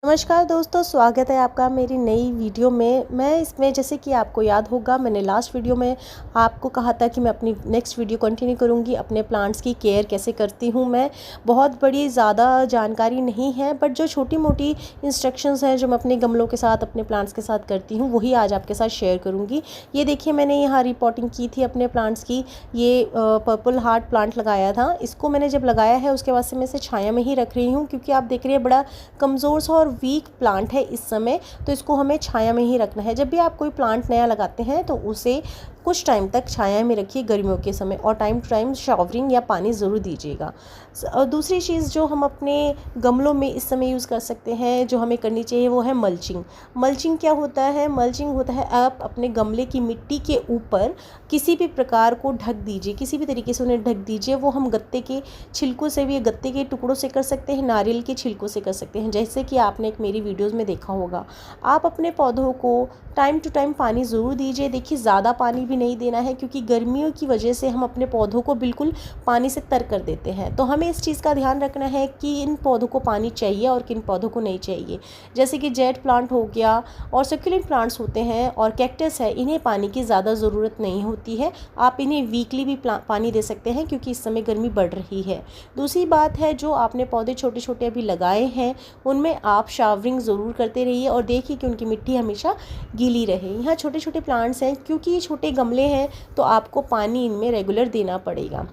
नमस्कार दोस्तों, स्वागत है आपका मेरी नई वीडियो में। मैं इसमें जैसे कि आपको याद होगा, मैंने लास्ट वीडियो में आपको कहा था कि मैं अपनी नेक्स्ट वीडियो कंटिन्यू करूंगी अपने प्लांट्स की केयर कैसे करती हूं। मैं बहुत बड़ी ज़्यादा जानकारी नहीं है, बट जो छोटी मोटी इंस्ट्रक्शंस हैं जो मैं अपने गमलों के साथ अपने प्लांट्स के साथ करती हूँ वही आज आपके साथ शेयर करूँगी। ये देखिए, मैंने यहाँ रिपोर्टिंग की थी अपने प्लांट्स की। ये पर्पल हार्ट प्लांट लगाया था। इसको मैंने जब लगाया है उसके बाद से मैं इसे छाया में ही रख रही हूँ, क्योंकि आप देख रहे हैं बड़ा कमज़ोर सा और वीक प्लांट है इस समय, तो इसको हमें छाया में ही रखना है। जब भी आप कोई प्लांट नया लगाते हैं तो उसे कुछ टाइम तक छाया में रखिए गर्मियों के समय, और टाइम टू टाइम शावरिंग या पानी ज़रूर दीजिएगा। और दूसरी चीज़ जो हम अपने गमलों में इस समय यूज़ कर सकते हैं, जो हमें करनी चाहिए, वो है मल्चिंग। मल्चिंग क्या होता है? मल्चिंग होता है आप अपने गमले की मिट्टी के ऊपर किसी भी प्रकार को ढक दीजिए, किसी भी तरीके से उन्हें ढक दीजिए। वो हम गत्ते के छिलकों से भी, गत्ते के टुकड़ों से कर सकते हैं, नारियल के छिलकों से कर सकते हैं, जैसे कि आपने एक मेरी वीडियोस में देखा होगा। आप अपने पौधों को टाइम टू टाइम पानी ज़रूर दीजिए। देखिए, ज़्यादा पानी भी नहीं देना है, क्योंकि गर्मियों की वजह से हम अपने पौधों को बिल्कुल पानी से तर कर देते हैं। तो हमें इस चीज़ का ध्यान रखना है कि इन पौधों को पानी चाहिए और किन पौधों को नहीं चाहिए। जैसे कि जेट प्लांट हो गया और सक्यूलेंट प्लांट्स होते हैं और कैक्टस है, इन्हें पानी की ज़्यादा ज़रूरत नहीं होती है। आप इन्हें वीकली भी पानी दे सकते हैं, क्योंकि इस समय गर्मी बढ़ रही है। दूसरी बात है, जो आपने पौधे छोटे छोटे अभी लगाए हैं उनमें आप शावरिंग ज़रूर करते रहिए और देखिए कि उनकी मिट्टी हमेशा गीली रहे। यहाँ छोटे छोटे प्लांट्स हैं, क्योंकि ये छोटे गमले हैं तो आपको पानी इनमें रेगुलर देना पड़ेगा।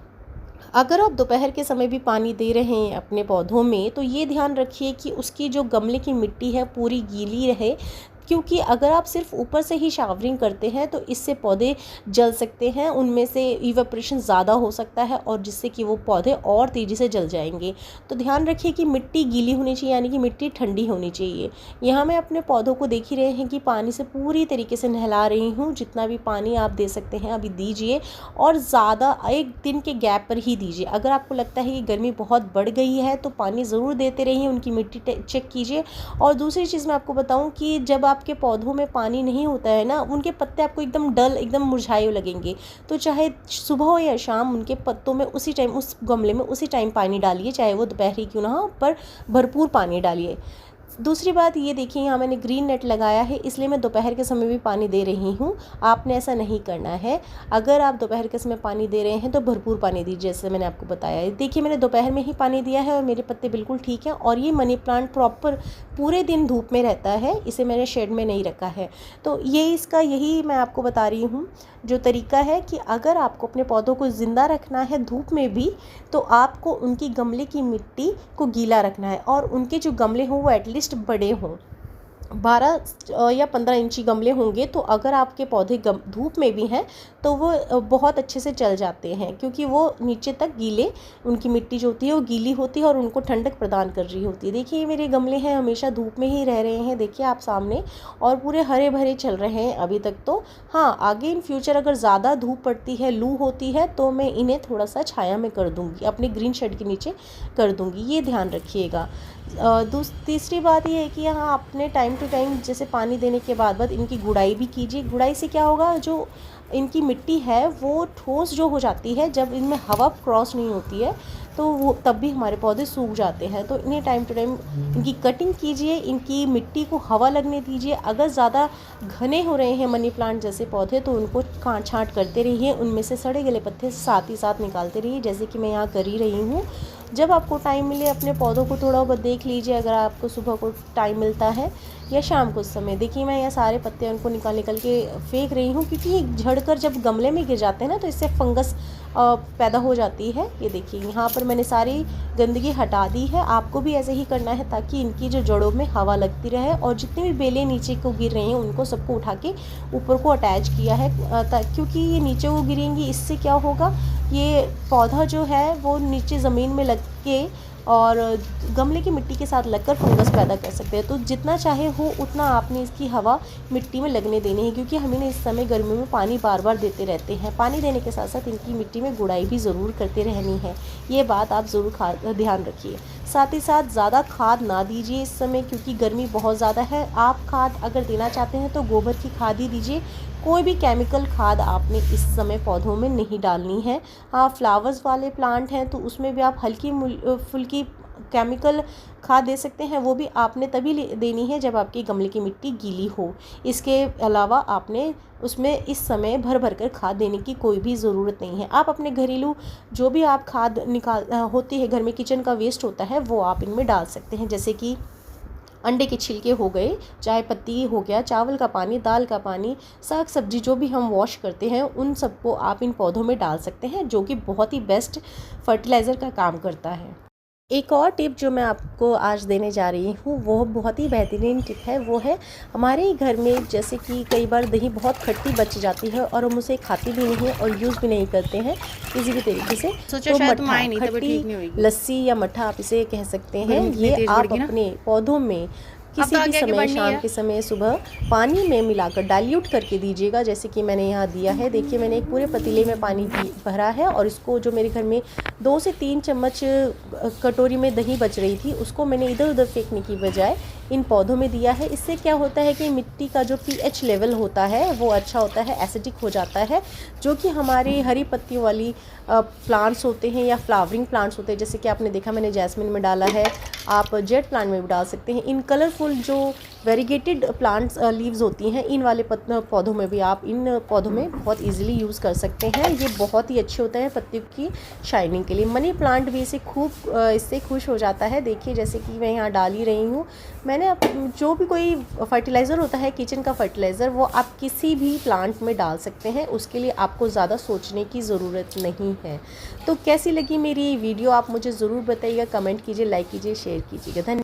अगर आप दोपहर के समय भी पानी दे रहे हैं अपने पौधों में, तो ये ध्यान रखिए कि उसकी जो गमले की मिट्टी है पूरी गीली रहे, क्योंकि अगर आप सिर्फ ऊपर से ही शावरिंग करते हैं तो इससे पौधे जल सकते हैं, उनमें से इवेपोरेशन ज़्यादा हो सकता है और जिससे कि वो पौधे और तेज़ी से जल जाएंगे। तो ध्यान रखिए कि मिट्टी गीली होनी चाहिए, यानी कि मिट्टी ठंडी होनी चाहिए। यहाँ मैं अपने पौधों को देख ही रहे हैं कि पानी से पूरी तरीके से नहला रही हूँ। जितना भी पानी आप दे सकते हैं अभी दीजिए, और ज़्यादा एक दिन के गैप पर ही दीजिए। अगर आपको लगता है कि गर्मी बहुत बढ़ गई है तो पानी ज़रूर देते रहिए, उनकी मिट्टी चेक कीजिए। और दूसरी चीज़ मैं आपको बताऊँ कि जब आपके पौधों में पानी नहीं होता है ना, उनके पत्ते आपको एकदम डल, एकदम मुरझाए लगेंगे। तो चाहे सुबह हो या शाम, उनके पत्तों में उसी टाइम, उस गमले में उसी टाइम पानी डालिए, चाहे वो दोपहर ही क्यों ना हो, पर भरपूर पानी डालिए। दूसरी बात ये देखिए, यहाँ मैंने ग्रीन नेट लगाया है, इसलिए मैं दोपहर के समय भी पानी दे रही हूँ। आपने ऐसा नहीं करना है। अगर आप दोपहर के समय पानी दे रहे हैं तो भरपूर पानी दीजिए, जैसे मैंने आपको बताया है। देखिए, मैंने दोपहर में ही पानी दिया है और मेरे पत्ते बिल्कुल ठीक हैं। और ये मनी प्लांट प्रॉपर पूरे दिन धूप में रहता है, इसे मैंने शेड में नहीं रखा है। तो ये इसका यही मैं आपको बता रही हूँ जो तरीका है, कि अगर आपको अपने पौधों को ज़िंदा रखना है धूप में भी, तो आपको उनकी गमले की मिट्टी को गीला रखना है, और उनके जो गमले हों वो एटलीस्ट बड़े हों। 12 या 15 इंची गमले होंगे, तो अगर आपके पौधे धूप में भी हैं तो वो बहुत अच्छे से चल जाते हैं, क्योंकि वो नीचे तक गीले, उनकी मिट्टी जो होती है वो गीली होती है और उनको ठंडक प्रदान कर रही होती है। देखिए, ये मेरे गमले हैं, हमेशा धूप में ही रह रहे हैं, देखिए आप सामने, और पूरे हरे भरे चल रहे हैं अभी तक तो। हाँ, आगे इन फ्यूचर अगर ज़्यादा धूप पड़ती है, लू होती है, तो मैं इन्हें थोड़ा सा छाया में कर दूँगी, अपने ग्रीन शेड के नीचे कर दूँगी, ये ध्यान रखिएगा। तीसरी बात ये है कि यहाँ आपने टाइम टू टाइम जैसे पानी देने के बाद इनकी गुड़ाई भी कीजिए। गुड़ाई से क्या होगा, जो इनकी मिट्टी है वो ठोस जो हो जाती है, जब इनमें हवा क्रॉस नहीं होती है तो वो तब भी हमारे पौधे सूख जाते हैं। तो इन्हें टाइम टू टाइम इनकी कटिंग कीजिए, इनकी मिट्टी को हवा लगने दीजिए। अगर ज़्यादा घने हो रहे हैं मनी प्लांट जैसे पौधे, तो उनको काट छाँट करते रहिए, उनमें से सड़े गले पत्ते साथ ही साथ निकालते रहिए, जैसे कि मैं यहाँ कर ही रही हूँ। जब आपको टाइम मिले अपने पौधों को थोड़ा बहुत देख लीजिए, अगर आपको सुबह को टाइम मिलता है या शाम को समय। देखिए, मैं यहाँ सारे पत्ते उनको निकाल के फेंक रही हूँ, क्योंकि ये झड़कर जब गमले में गिर जाते हैं ना, तो इससे फंगस पैदा हो जाती है। ये देखिए, यहाँ पर मैंने सारी गंदगी हटा दी है। आपको भी ऐसे ही करना है, ताकि इनकी जो जड़ों में हवा लगती रहे, और जितनी भी बेलें नीचे को गिर रही हैं उनको सबको उठा के ऊपर को अटैच किया है, क्योंकि ये नीचे को गिरेंगी, इससे क्या होगा, ये पौधा जो है वो नीचे ज़मीन में लग के और गमले की मिट्टी के साथ लगकर फंगस पैदा कर सकते हैं। तो जितना चाहे हो उतना आपने इसकी हवा मिट्टी में लगने देनी है, क्योंकि हमें इस समय गर्मियों में पानी बार बार देते रहते हैं। पानी देने के साथ साथ इनकी मिट्टी में गुड़ाई भी ज़रूर करते रहनी है, ये बात आप ज़रूर ध्यान रखिए। साथ ही साथ ज़्यादा खाद ना दीजिए इस समय, क्योंकि गर्मी बहुत ज़्यादा है। आप खाद अगर देना चाहते हैं तो गोबर की खाद ही दीजिए, कोई भी केमिकल खाद आपने इस समय पौधों में नहीं डालनी है। हाँ, फ्लावर्स वाले प्लांट हैं तो उसमें भी आप हल्की फुल्की केमिकल खाद दे सकते हैं वो भी आपने तभी देनी है जब आपकी गमले की मिट्टी गीली हो। इसके अलावा आपने उसमें इस समय भर भर कर खाद देने की कोई भी ज़रूरत नहीं है। आप अपने घरेलू जो भी आप खाद होती है घर में, किचन का वेस्ट होता है, वो आप इनमें डाल सकते हैं। जैसे कि अंडे के छिलके हो गए, चाय पत्ती हो गया, चावल का पानी, दाल का पानी, साग सब्जी जो भी हम वॉश करते हैं उन सबको आप इन पौधों में डाल सकते हैं, जो कि बहुत ही बेस्ट फर्टिलाइज़र का काम करता है। एक और टिप जो मैं आपको आज देने जा रही हूँ वो बहुत ही बेहतरीन टिप है। वो है हमारे ही घर में जैसे कि कई बार दही बहुत खट्टी बच जाती है और हम उसे खाते भी नहीं हैं और यूज़ भी नहीं करते हैं किसी भी तरीके से। तो मट्ठा, खट्टी लस्सी या मट्ठा आप इसे कह सकते हैं, ये आप अपने पौधों में किसी भी समय, शाम के समय, सुबह पानी में मिलाकर डाइल्यूट करके दीजिएगा। जैसे कि मैंने यहाँ दिया है, देखिए मैंने एक पूरे पतीले में पानी भरा है और इसको जो मेरे घर में 2 से 3 चम्मच कटोरी में दही बच रही थी उसको मैंने इधर उधर फेंकने की बजाय इन पौधों में दिया है। इससे क्या होता है कि मिट्टी का जो pH लेवल होता है वो अच्छा होता है, एसिडिक हो जाता है, जो कि हमारे हरी पत्तियों वाली प्लांट्स होते हैं या फ्लावरिंग प्लांट्स होते हैं। जैसे कि आपने देखा मैंने जैस्मिन में डाला है, आप जेट प्लांट में भी डाल सकते हैं। इन कलरफुल जो वेरीगेटेड प्लांट्स लीव्स होती हैं, इन वाले पौधों में भी आप इन पौधों में बहुत इजीली यूज़ कर सकते हैं। ये बहुत ही अच्छे होते हैं पत्तियों की शाइनिंग के लिए। मनी प्लांट भी इससे खुश हो जाता है। देखिए जैसे कि मैं यहाँ डाल ही रही हूँ। मैंने जो भी कोई फर्टिलाइज़र होता है, किचन का फर्टिलाइज़र, वो आप किसी भी प्लांट में डाल सकते हैं, उसके लिए आपको ज़्यादा सोचने की ज़रूरत नहीं है। तो कैसी लगी मेरी वीडियो आप मुझे ज़रूर बताइएगा, कमेंट कीजिए, लाइक कीजिए, शेयर कीजिएगा। धन्यवाद।